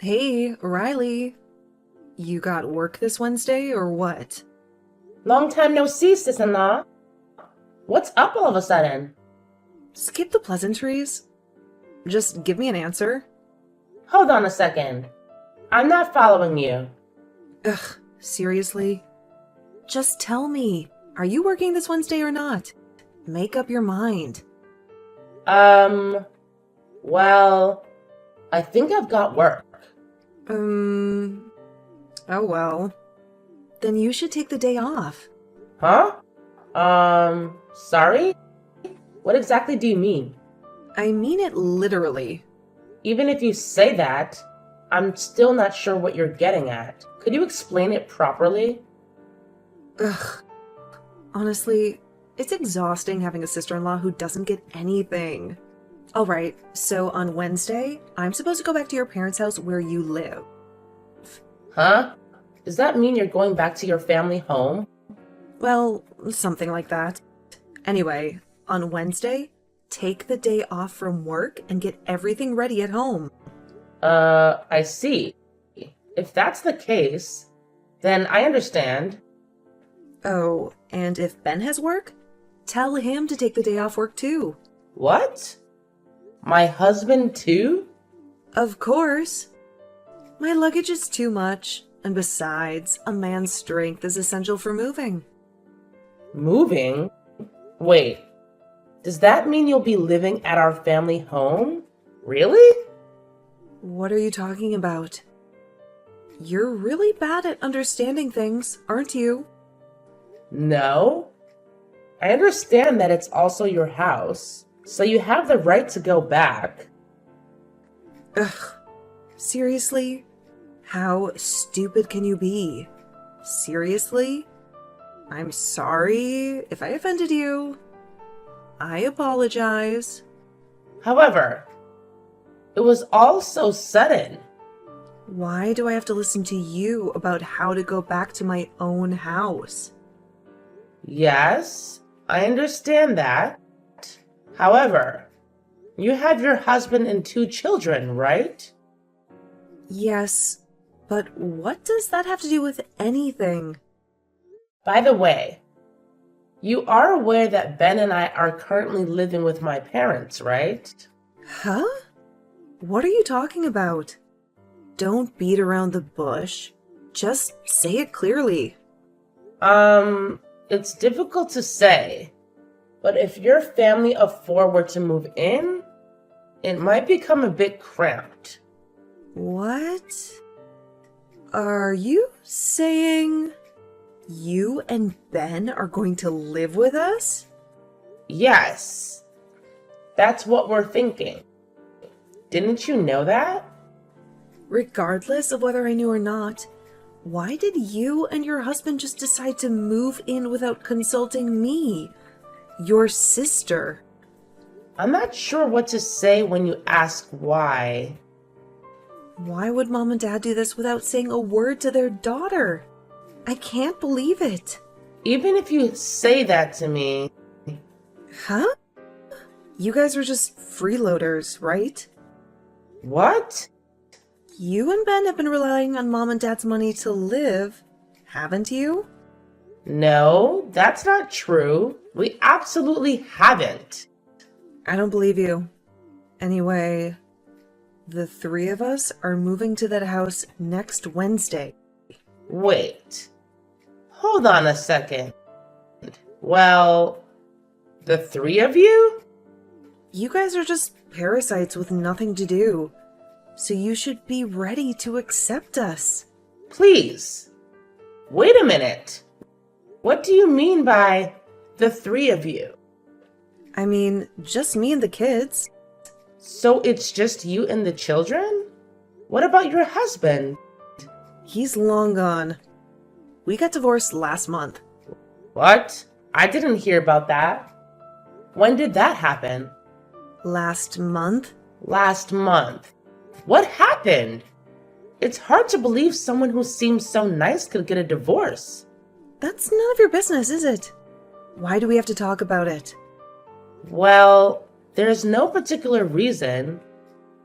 Hey, Riley. You got work this Wednesday or what? Long time no see, sis-in-law. What's up all of a sudden? Skip the pleasantries. Just give me an answer. Hold on a second. I'm not following you. Ugh, seriously? Just tell me. Are you working this Wednesday or not? Make up your mind. Well, I think I've got work. Oh well. Then you should take the day off. Huh? Sorry? What exactly do you mean? I mean it literally. Even if you say that, I'm still not sure what you're getting at. Could you explain it properly? Ugh. Honestly, it's exhausting having a sister-in-law who doesn't get anything. Alright, so on Wednesday, I'm supposed to go back to your parents' house where you live. Huh? Does that mean you're going back to your family home? Well, something like that. Anyway, on Wednesday, take the day off from work and get everything ready at home. I see. If that's the case, then I understand. Oh, and if Ben has work, tell him to take the day off work too. What? My husband too? Of course. My luggage is too much, and besides, a man's strength is essential for moving. Moving? Wait, does that mean you'll be living at our family home? Really? What are you talking about? You're really bad at understanding things, aren't you? No. I understand that it's also your house, so you have the right to go back. Ugh. Seriously? How stupid can you be? Seriously? I'm sorry if I offended you. I apologize. However, it was all so sudden. Why do I have to listen to you about how to go back to my own house? Yes, I understand that. However, you have your husband and two children, right? Yes, but what does that have to do with anything? By the way, you are aware that Ben and I are currently living with my parents, right? Huh? What are you talking about? Don't beat around the bush. Just say it clearly. It's difficult to say, but if your family of four were to move in, it might become a bit cramped. What? Are you saying you and Ben are going to live with us? Yes, that's what we're thinking. Didn't you know that? Regardless of whether I knew or not, why did you and your husband just decide to move in without consulting me, your sister? I'm not sure what to say when you ask why. Why would mom and dad do this without saying a word to their daughter? I can't believe it. Even if you say that to me, Huh? You guys are just freeloaders, right? what? You and Ben have been relying on mom and dad's money to live, haven't you? No, that's not true. We absolutely haven't. I don't believe you. Anyway, the three of us are moving to that house next Wednesday. Wait, hold on a second. Well, the three of you? You guys are just parasites with nothing to do, so you should be ready to accept us. Please, wait a minute. What do you mean by the three of you? I mean, just me and the kids. So it's just you and the children? What about your husband? He's long gone. We got divorced last month. What? I didn't hear about that. When did that happen? Last month? Last month. What happened? It's hard to believe someone who seems so nice could get a divorce. That's none of your business, is it? Why do we have to talk about it? Well, there's no particular reason,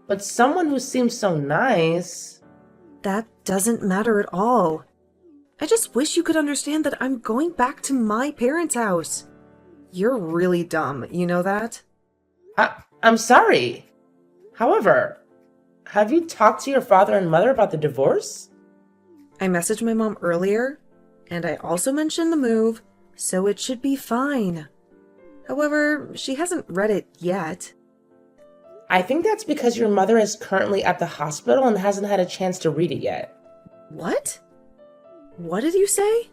but someone who seems so nice. That doesn't matter at all. I just wish you could understand that I'm going back to my parents' house. You're really dumb, you know that? I'm sorry. However, have you talked to your father and mother about the divorce? I messaged my mom earlier, and I also mentioned the move, so it should be fine. However, she hasn't read it yet. I think that's because your mother is currently at the hospital and hasn't had a chance to read it yet. What? What did you say?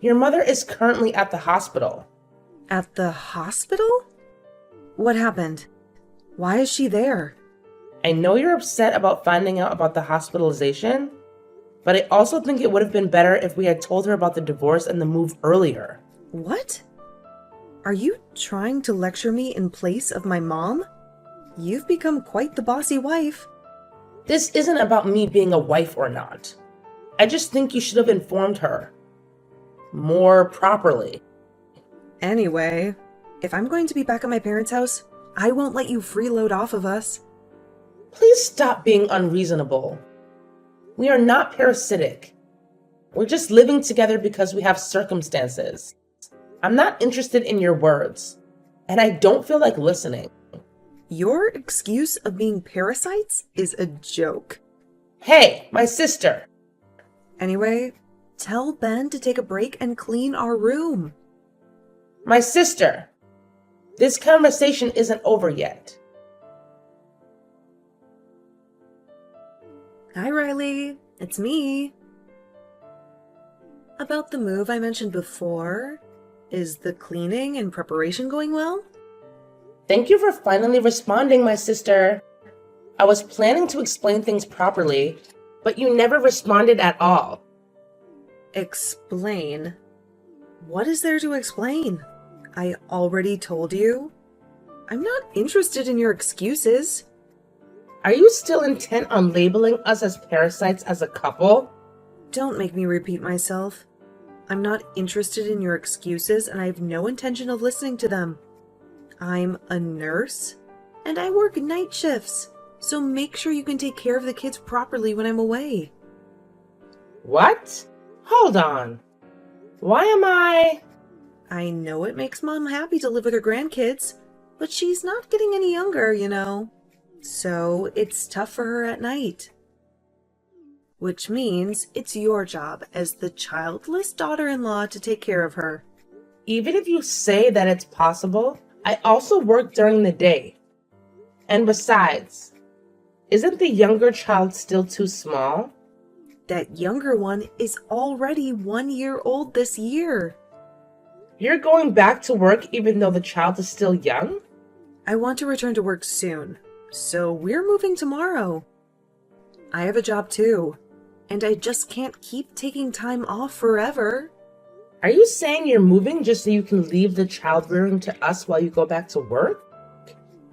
Your mother is currently at the hospital. At the hospital? What happened? Why is she there? I know you're upset about finding out about the hospitalization, but I also think it would have been better if we had told her about the divorce and the move earlier. What? Are you trying to lecture me in place of my mom? You've become quite the bossy wife. This isn't about me being a wife or not. I just think you should have informed her more properly. Anyway, if I'm going to be back at my parents' house, I won't let you freeload off of us. Please stop being unreasonable. We are not parasitic. We're just living together because we have circumstances. I'm not interested in your words, and I don't feel like listening. Your excuse of being parasites is a joke. Hey, my sister. Anyway, tell Ben to take a break and clean our room. My sister. This conversation isn't over yet. Hi, Riley. It's me. About the move I mentioned before, is the cleaning and preparation going well? Thank you for finally responding, my sister. I was planning to explain things properly, but you never responded at all. Explain? What is there to explain? I already told you. I'm not interested in your excuses. Are you still intent on labeling us as parasites as a couple? Don't make me repeat myself. I'm not interested in your excuses, and I have no intention of listening to them. I'm a nurse, and I work night shifts, so make sure you can take care of the kids properly when I'm away. What? Hold on. Why am I... I know it makes Mom happy to live with her grandkids, but she's not getting any younger, you know. So it's tough for her at night. Which means it's your job as the childless daughter-in-law to take care of her. Even if you say that it's possible, I also work during the day. And besides, isn't the younger child still too small? That younger one is already 1 year old this year. You're going back to work even though the child is still young? I want to return to work soon, so we're moving tomorrow. I have a job too, and I just can't keep taking time off forever. Are you saying you're moving just so you can leave the child rearing to us while you go back to work?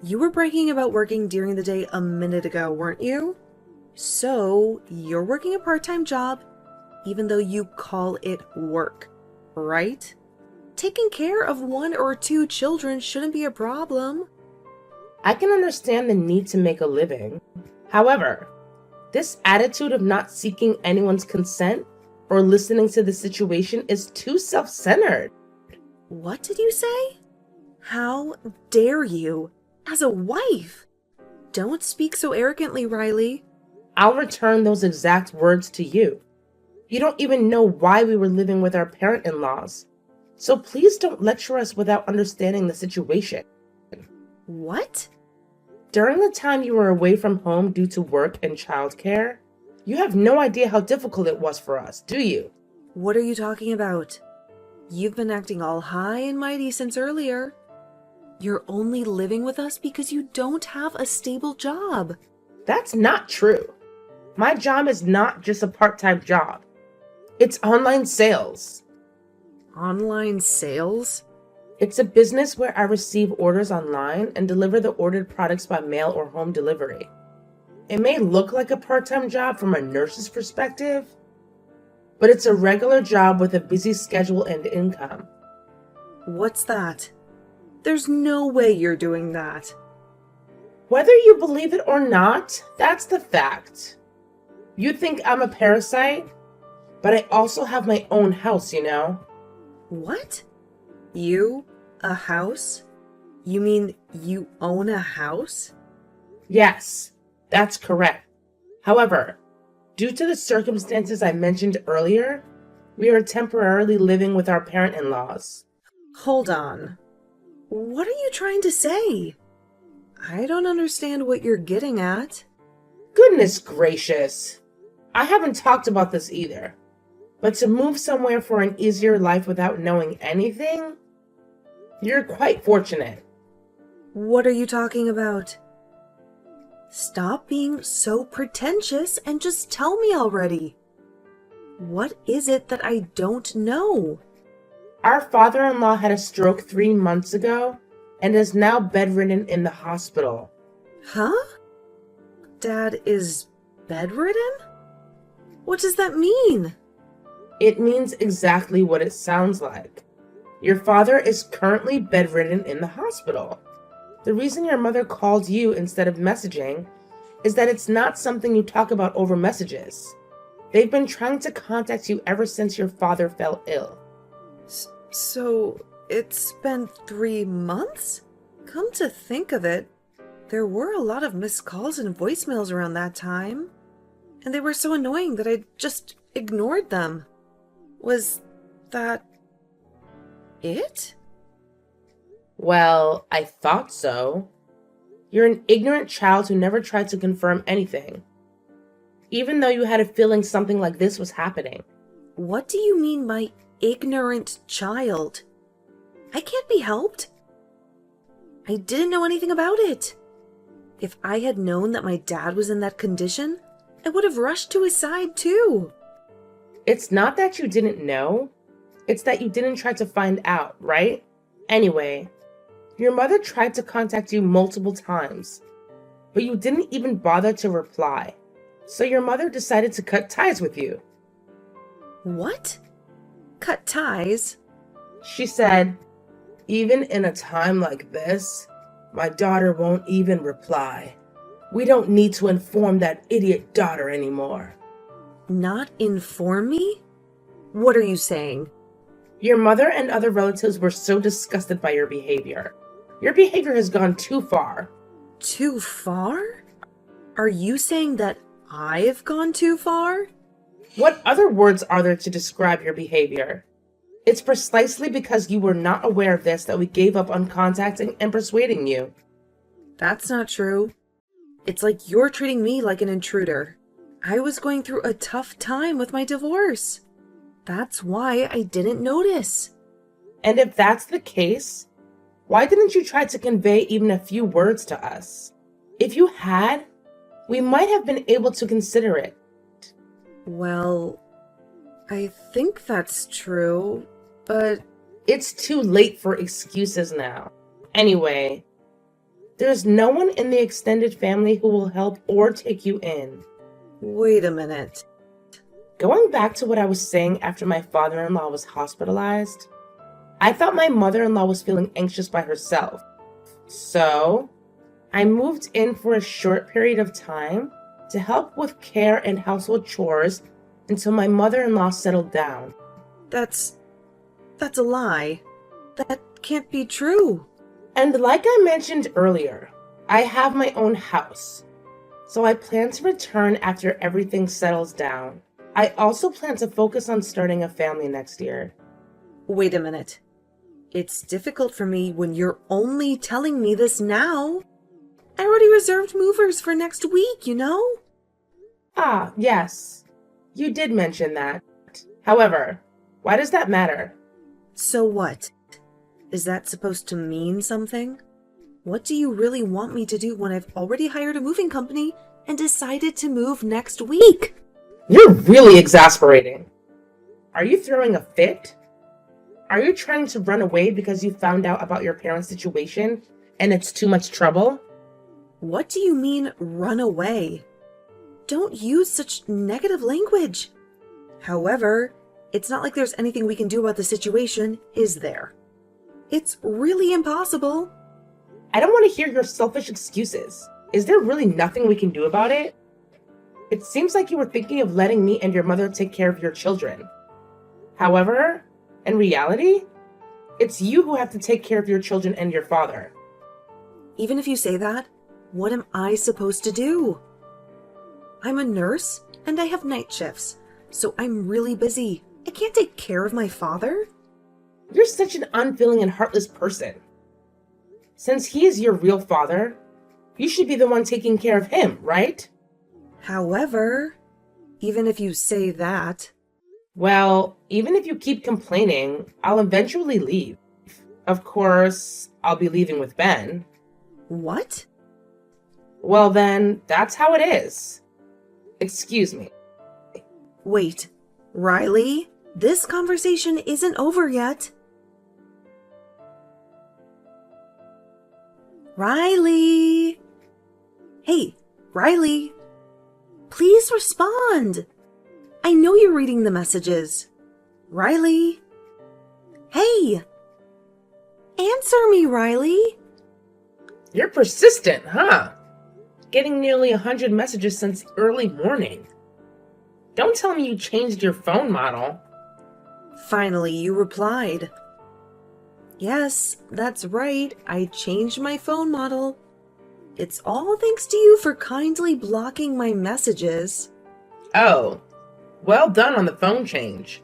You were bragging about working during the day a minute ago, weren't you? So, you're working a part-time job, even though you call it work, right? Taking care of 1 or 2 children shouldn't be a problem. I can understand the need to make a living. However, this attitude of not seeking anyone's consent or listening to the situation is too self-centered. What did you say? How dare you? As a wife! Don't speak so arrogantly, Riley. I'll return those exact words to you. You don't even know why we were living with our parent-in-laws. So please don't lecture us without understanding the situation. What? During the time you were away from home due to work and childcare, you have no idea how difficult it was for us, do you? What are you talking about? You've been acting all high and mighty since earlier. You're only living with us because you don't have a stable job. That's not true. My job is not just a part-time job. It's online sales. Online sales? It's a business where I receive orders online and deliver the ordered products by mail or home delivery. It may look like a part-time job from a nurse's perspective, but it's a regular job with a busy schedule and income. What's that? There's no way you're doing that. Whether you believe it or not, that's the fact. You think I'm a parasite? But I also have my own house, you know? What? You? A house? You mean you own a house? Yes, that's correct. However, due to the circumstances I mentioned earlier, we are temporarily living with our parent-in-laws. Hold on. What are you trying to say? I don't understand what you're getting at. Goodness gracious. I haven't talked about this either. But to move somewhere for an easier life without knowing anything? You're quite fortunate. What are you talking about? Stop being so pretentious and just tell me already. What is it that I don't know? Our father-in-law had a stroke 3 months ago and is now bedridden in the hospital. Huh? Dad is bedridden? What does that mean? It means exactly what it sounds like. Your father is currently bedridden in the hospital. The reason your mother called you instead of messaging is that it's not something you talk about over messages. They've been trying to contact you ever since your father fell ill. So, it's been 3 months? Come to think of it, there were a lot of missed calls and voicemails around that time. And they were so annoying that I just ignored them. Was that it? Well, I thought so. You're an ignorant child who never tried to confirm anything, even though you had a feeling something like this was happening. What do you mean by ignorant child? I can't be helped. I didn't know anything about it. If I had known that my dad was in that condition, I would have rushed to his side too. It's not that you didn't know, it's that you didn't try to find out, right? Anyway, your mother tried to contact you multiple times, but you didn't even bother to reply. So your mother decided to cut ties with you. What? Cut ties? She said, "Even in a time like this, my daughter won't even reply. We don't need to inform that idiot daughter anymore." Not inform me? What are you saying? Your mother and other relatives were so disgusted by your behavior. Your behavior has gone too far. Too far? Are you saying that I've gone too far? What other words are there to describe your behavior? It's precisely because you were not aware of this that we gave up on contacting and persuading you. That's not true. It's like you're treating me like an intruder. I was going through a tough time with my divorce. That's why I didn't notice. And if that's the case, why didn't you try to convey even a few words to us? If you had, we might have been able to consider it. Well, I think that's true, but It's too late for excuses now. Anyway, there's no one in the extended family who will help or take you in. wait a minute. Going back to what I was saying after my father-in-law was hospitalized, I thought my mother-in-law was feeling anxious by herself. So, I moved in for a short period of time to help with care and household chores until my mother-in-law settled down. That's a lie. That can't be true. And like I mentioned earlier, I have my own house. So I plan to return after everything settles down. I also plan to focus on starting a family next year. Wait a minute. It's difficult for me when you're only telling me this now. I already reserved movers for next week, you know? Ah, yes. You did mention that. However, why does that matter? So what? Is that supposed to mean something? What do you really want me to do when I've already hired a moving company and decided to move next week? You're really exasperating. Are you throwing a fit? Are you trying to run away because you found out about your parents' situation and it's too much trouble? What do you mean, run away? Don't use such negative language. However, it's not like there's anything we can do about the situation, is there? It's really impossible. I don't want to hear your selfish excuses. Is there really nothing we can do about it? It seems like you were thinking of letting me and your mother take care of your children. However, in reality, it's you who have to take care of your children and your father. Even if you say that, what am I supposed to do? I'm a nurse and I have night shifts, so I'm really busy. I can't take care of my father. You're such an unfeeling and heartless person. Since he is your real father, you should be the one taking care of him, right? However, even if you say that, Well, even if you keep complaining, I'll eventually leave. Of course, I'll be leaving with Ben. what? Well then, that's how it is. Excuse me. Wait, Riley, this conversation isn't over yet. Riley! Hey, Riley! Please respond! I know you're reading the messages. Riley! Hey! Answer me, Riley! You're persistent, huh? Getting nearly 100 messages since early morning. Don't tell me you changed your phone model. Finally, you replied. Yes, that's right. I changed my phone model. It's all thanks to you for kindly blocking my messages. Oh, well done on the phone change.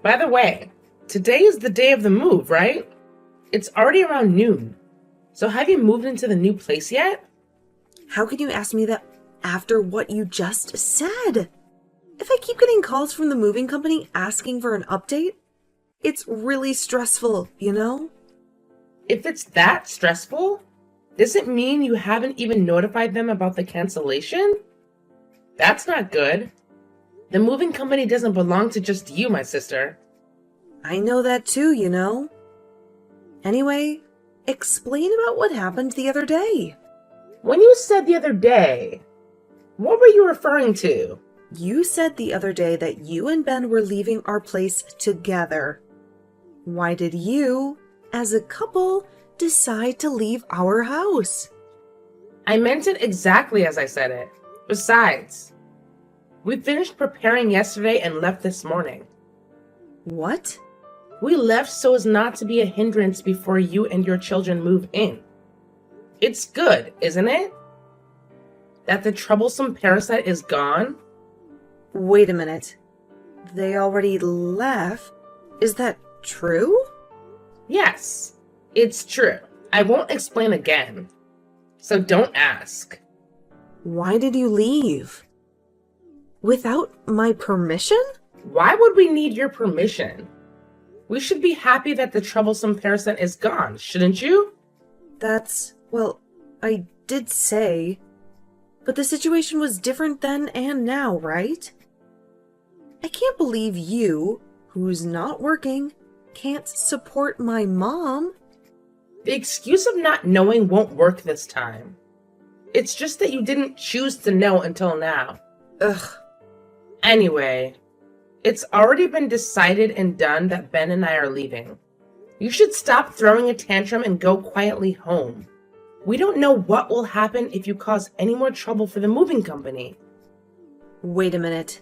By the way, today is the day of the move, right? It's already around noon. So have you moved into the new place yet? How can you ask me that after what you just said? If I keep getting calls from the moving company asking for an update, it's really stressful, you know? If it's that stressful, does it mean you haven't even notified them about the cancellation? That's not good. The moving company doesn't belong to just you, my sister. I know that too, you know? Anyway, explain about what happened the other day. When you said the other day, what were you referring to? You said the other day that you and Ben were leaving our place together. Why did you, as a couple, decide to leave our house? I meant it exactly as I said it. Besides, we finished preparing yesterday and left this morning. What? We left so as not to be a hindrance before you and your children move in. It's good, isn't it? That the troublesome parasite is gone? Wait a minute. They already left? Is that true? Yes, it's true. I won't explain again. So don't ask. Why did you leave? Without my permission? Why would we need your permission? We should be happy that the troublesome parasite is gone, shouldn't you? Well, I did say. But the situation was different then and now, right? I can't believe you, who's not working, can't support my mom. The excuse of not knowing won't work this time. It's just that you didn't choose to know until now. Ugh. Anyway, it's already been decided and done that Ben and I are leaving. You should stop throwing a tantrum and go quietly home. We don't know what will happen if you cause any more trouble for the moving company. Wait a minute.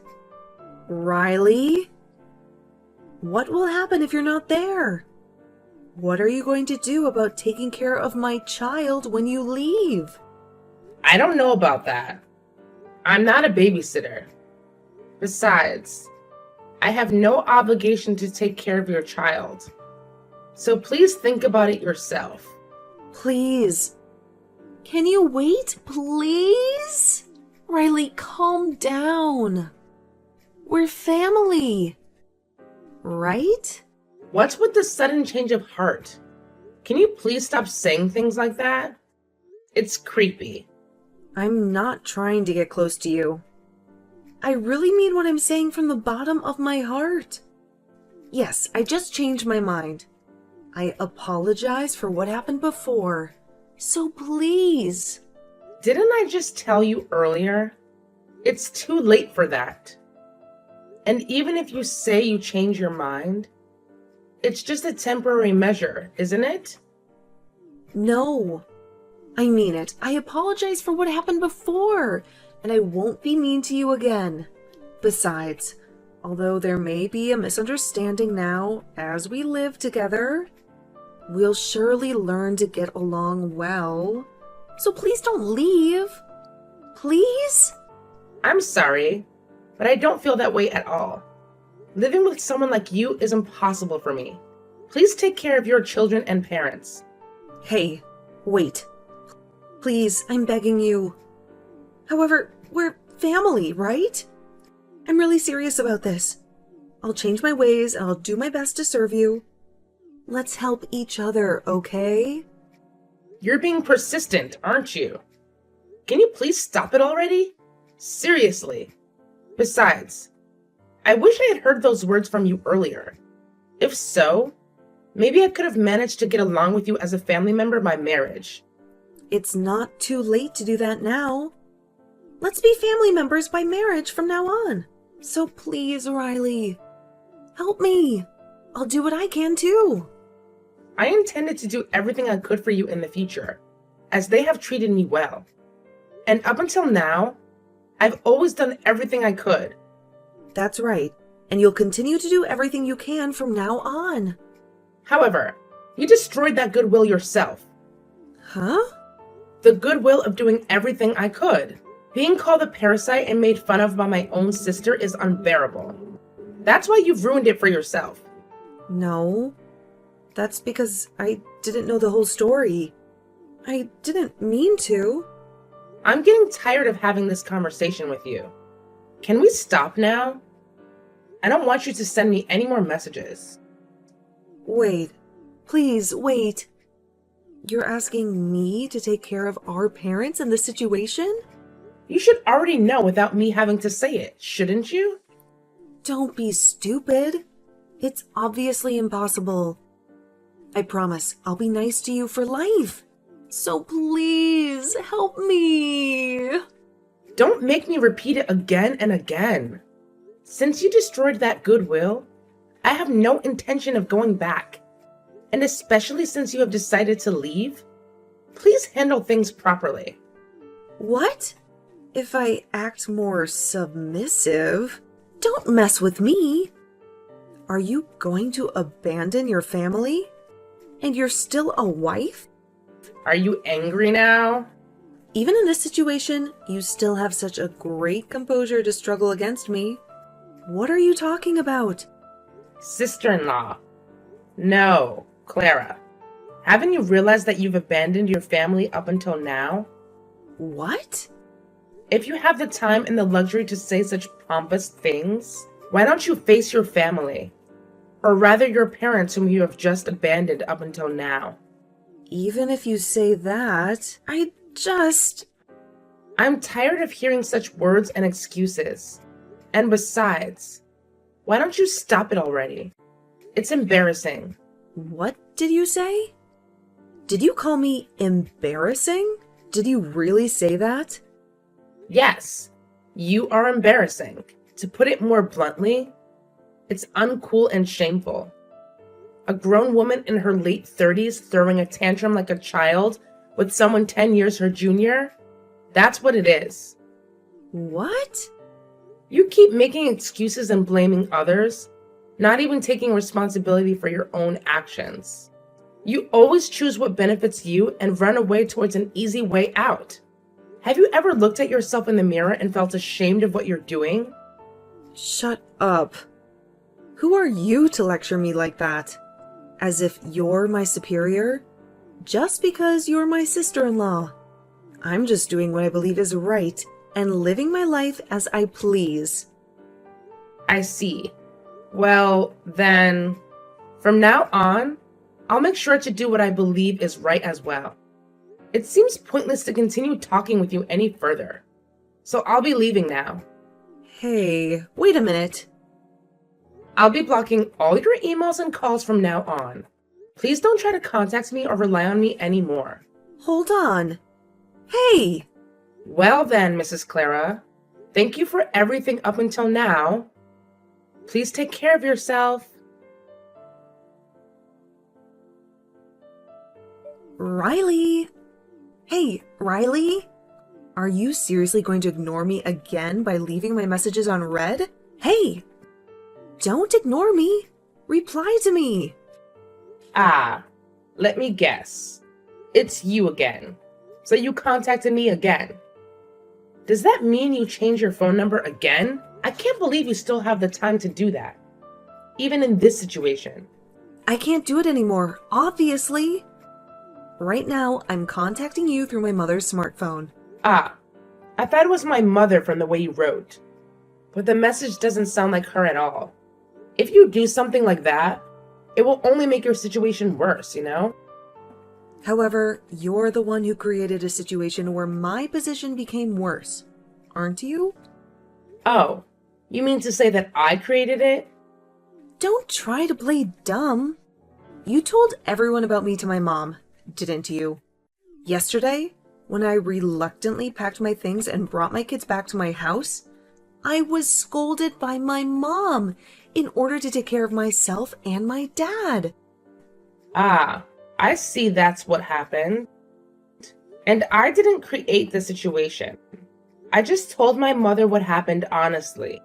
Riley? What will happen if you're not there? What are you going to do about taking care of my child when you leave? I don't know about that. I'm not a babysitter. Besides, I have no obligation to take care of your child. So please think about it yourself. Please. Can you wait, please? Riley, calm down. We're family. Right? What's with the sudden change of heart? Can you please stop saying things like that? It's creepy. I'm not trying to get close to you. I really mean what I'm saying from the bottom of my heart. Yes, I just changed my mind. I apologize for what happened before. So please. Didn't I just tell you earlier? It's too late for that. And even if you say you change your mind, it's just a temporary measure, isn't it? No. I mean it. I apologize for what happened before. and I won't be mean to you again. Besides, although there may be a misunderstanding now as we live together, we'll surely learn to get along well. So please don't leave. Please? I'm sorry, but I don't feel that way at all. Living with someone like you is impossible for me. Please take care of your children and parents. Hey, wait. Please, I'm begging you. However, we're family, right? I'm really serious about this. I'll change my ways and I'll do my best to serve you. Let's help each other, okay? You're being persistent, aren't you? Can you please stop it already? Seriously. Besides, I wish I had heard those words from you earlier. If so, maybe I could have managed to get along with you as a family member by marriage. It's not too late to do that now. Let's be family members by marriage from now on. So please, Riley, help me. I'll do what I can too. I intended to do everything I could for you in the future, as they have treated me well. And up until now, I've always done everything I could. That's right. And you'll continue to do everything you can from now on. However, you destroyed that goodwill yourself. Huh? The goodwill of doing everything I could. Being called a parasite and made fun of by my own sister is unbearable. That's why you've ruined it for yourself. No. That's because I didn't know the whole story. I didn't mean to. I'm getting tired of having this conversation with you. Can we stop now? I don't want you to send me any more messages. Wait. Please, wait. You're asking me to take care of our parents in this situation? You should already know without me having to say it, shouldn't you? Don't be stupid. It's obviously impossible. I promise I'll be nice to you for life. So please help me. Don't make me repeat it again and again. Since you destroyed that goodwill, I have no intention of going back. And especially since you have decided to leave, please handle things properly. What? If I act more submissive? Don't mess with me. Are you going to abandon your family? And you're still a wife? Are you angry now? Even in this situation, you still have such a great composure to struggle against me. What are you talking about? Sister-in-law. No, Clara. Haven't you realized that you've abandoned your family up until now? What? If you have the time and the luxury to say such pompous things, why don't you face your family? Or rather your parents whom you have just abandoned up until now. Even if you say that, I'm tired of hearing such words and excuses. And besides, why don't you stop it already? It's embarrassing. What did you say? Did you call me embarrassing? Did you really say that? Yes, you are embarrassing. To put it more bluntly, it's uncool and shameful. A grown woman in her late 30s throwing a tantrum like a child with someone 10 years her junior? That's what it is. What? You keep making excuses and blaming others, not even taking responsibility for your own actions. You always choose what benefits you and run away towards an easy way out. Have you ever looked at yourself in the mirror and felt ashamed of what you're doing? Shut up. Who are you to lecture me like that? As if you're my superior? Just because you're my sister-in-law. I'm just doing what I believe is right and living my life as I please. I see. Well, then, from now on, I'll make sure to do what I believe is right as well. It seems pointless to continue talking with you any further. So I'll be leaving now. Hey, wait a minute. I'll be blocking all your emails and calls from now on. Please don't try to contact me or rely on me anymore. Hold on. Hey! Well then, Mrs. Clara, thank you for everything up until now. Please take care of yourself. Riley! Hey, Riley? Are you seriously going to ignore me again by leaving my messages on read? Hey! Don't ignore me! Reply to me! Ah, let me guess. It's you again. So you contacted me again. Does that mean you changed your phone number again? I can't believe you still have the time to do that. Even in this situation. I can't do it anymore, obviously. Right now, I'm contacting you through my mother's smartphone. Ah, I thought it was my mother from the way you wrote. But the message doesn't sound like her at all. If you do something like that, it will only make your situation worse, you know? However, you're the one who created a situation where my position became worse, aren't you? Oh, you mean to say that I created it? Don't try to play dumb. You told everyone about me to my mom, didn't you? Yesterday, when I reluctantly packed my things and brought my kids back to my house, I was scolded by my mom in order to take care of myself and my dad. Ah, I see that's what happened. And I didn't create the situation. I just told my mother what happened honestly.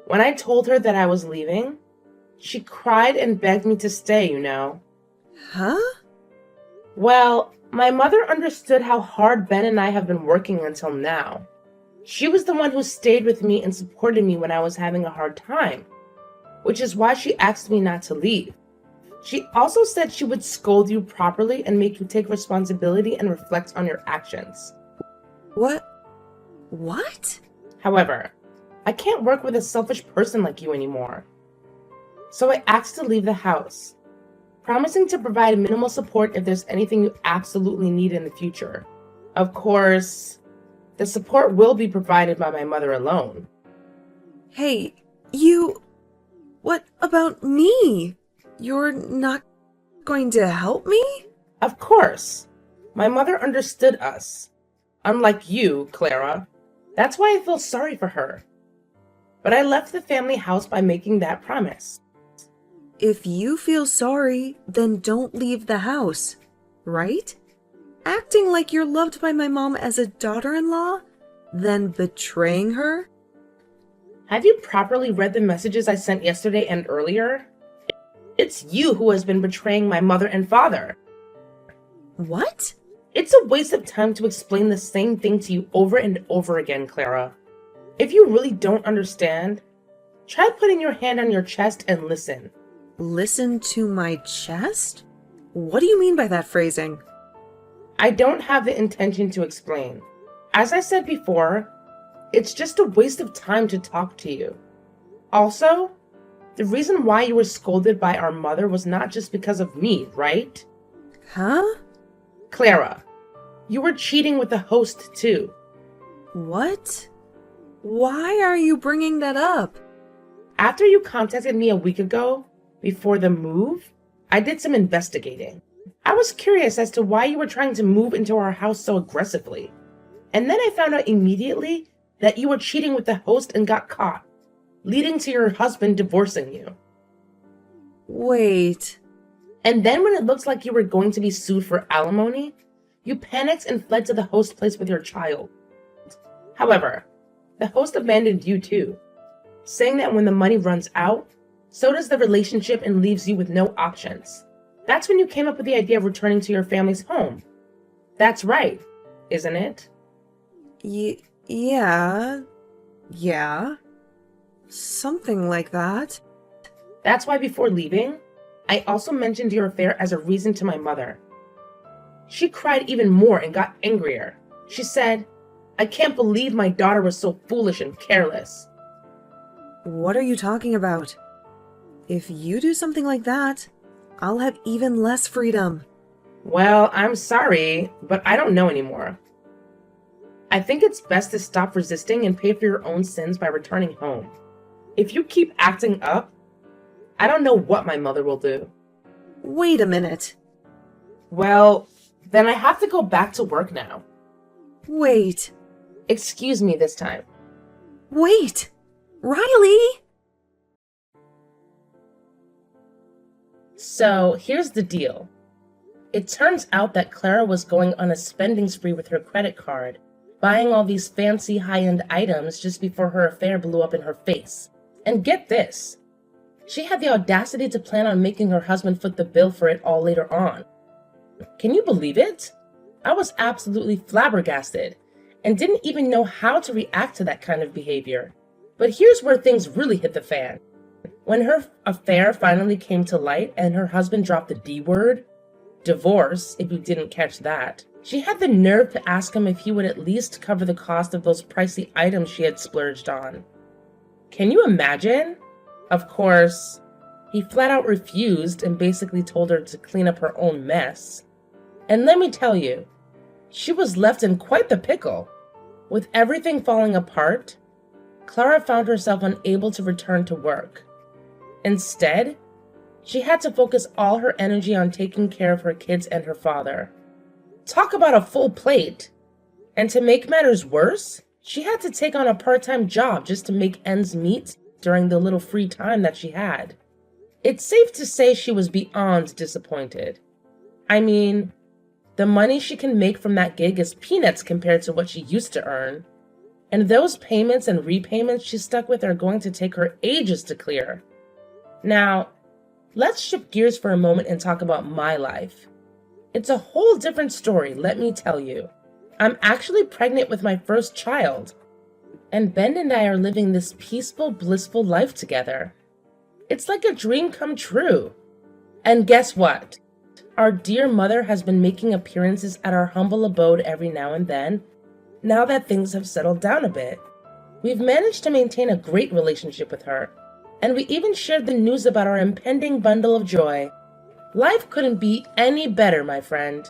When I told her that I was leaving, she cried and begged me to stay, you know. Huh? Well, my mother understood how hard Ben and I have been working until now. She was the one who stayed with me and supported me when I was having a hard time, which is why she asked me not to leave. She also said she would scold you properly and make you take responsibility and reflect on your actions. What? However, I can't work with a selfish person like you anymore. So I asked to leave the house, promising to provide minimal support if there's anything you absolutely need in the future. Of course, the support will be provided by my mother alone. Hey, what about me? You're not going to help me? Of course, my mother understood us. Unlike you, Clara. That's why I feel sorry for her. But I left the family house by making that promise. If you feel sorry, then don't leave the house, right? Acting like you're loved by my mom as a daughter-in-law, then betraying her? Have you properly read the messages I sent yesterday and earlier? It's you who has been betraying my mother and father. What? It's a waste of time to explain the same thing to you over and over again, Clara. If you really don't understand, try putting your hand on your chest and listen. Listen to my chest? What do you mean by that phrasing? I don't have the intention to explain. As I said before, it's just a waste of time to talk to you. Also, the reason why you were scolded by our mother was not just because of me, right? Huh? Clara, you were cheating with the host too. What? Why are you bringing that up? After you contacted me a week ago, before the move, I did some investigating. I was curious as to why you were trying to move into our house so aggressively. And then I found out immediately that you were cheating with the host and got caught, leading to your husband divorcing you. Wait. And then when it looks like you were going to be sued for alimony, you panicked and fled to the host place with your child. However, the host abandoned you too, saying that when the money runs out, so does the relationship and leaves you with no options. That's when you came up with the idea of returning to your family's home. That's right, isn't it? Yeah. Something like that. That's why before leaving, I also mentioned your affair as a reason to my mother. She cried even more and got angrier. She said, "I can't believe my daughter was so foolish and careless." What are you talking about? If you do something like that, I'll have even less freedom. Well, I'm sorry, but I don't know anymore. I think it's best to stop resisting and pay for your own sins by returning home. If you keep acting up, I don't know what my mother will do. Wait a minute. Well, then I have to go back to work now. Wait. Excuse me this time. Wait! Riley! So, here's the deal. It turns out that Clara was going on a spending spree with her credit card, buying all these fancy high-end items just before her affair blew up in her face. And get this, she had the audacity to plan on making her husband foot the bill for it all later on. Can you believe it? I was absolutely flabbergasted and didn't even know how to react to that kind of behavior. But here's where things really hit the fan. When her affair finally came to light and her husband dropped the D word, divorce, if you didn't catch that, she had the nerve to ask him if he would at least cover the cost of those pricey items she had splurged on. Can you imagine? Of course, he flat out refused and basically told her to clean up her own mess. And let me tell you, she was left in quite the pickle. With everything falling apart, Clara found herself unable to return to work. Instead, she had to focus all her energy on taking care of her kids and her father. Talk about a full plate! And to make matters worse, she had to take on a part-time job just to make ends meet during the little free time that she had. It's safe to say she was beyond disappointed. I mean, the money she can make from that gig is peanuts compared to what she used to earn. And those payments and repayments she's stuck with are going to take her ages to clear. Now, let's shift gears for a moment and talk about my life. It's a whole different story, let me tell you. I'm actually pregnant with my first child, and Ben and I are living this peaceful, blissful life together. It's like a dream come true. And guess what? Our dear mother has been making appearances at our humble abode every now and then, now that things have settled down a bit. We've managed to maintain a great relationship with her, and we even shared the news about our impending bundle of joy. Life couldn't be any better, my friend.